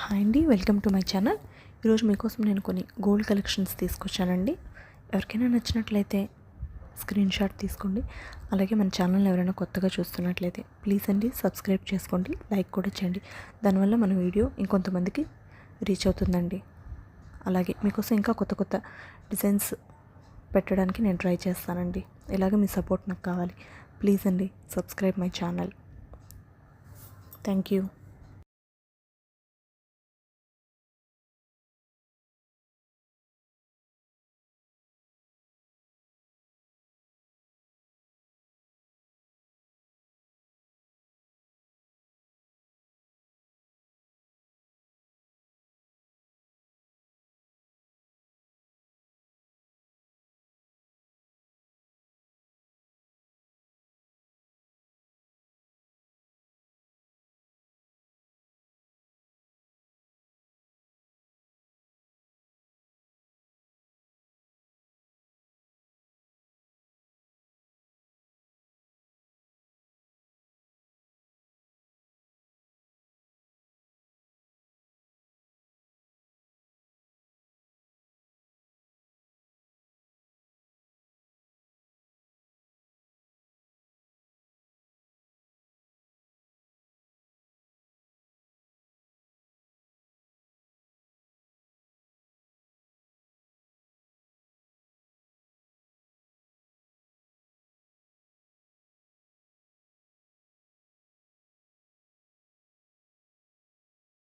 Hi అండి, welcome to my channel. ఈరోజు మీకోసం నేను కొన్ని గోల్డ్ కలెక్షన్స్ తీసుకొచ్చానండి. ఎవరికైనా నచ్చినట్లయితే స్క్రీన్ షాట్ తీసుకోండి. అలాగే మన ఛానల్ ఎవరైనా కొత్తగా చూస్తున్నట్లయితే ప్లీజ్ అండి సబ్స్క్రైబ్ చేసుకోండి, లైక్ కూడా చేయండి. దానివల్ల మన వీడియో ఇంకొంతమందికి రీచ్ అవుతుందండి. అలాగే మీకోసం ఇంకా కొత్త కొత్త డిజైన్స్ పెట్టడానికి నేను ట్రై చేస్తానండి. ఇలాగే మీ సపోర్ట్ నాకు కావాలి. ప్లీజ్ అండి subscribe my channel. Thank you.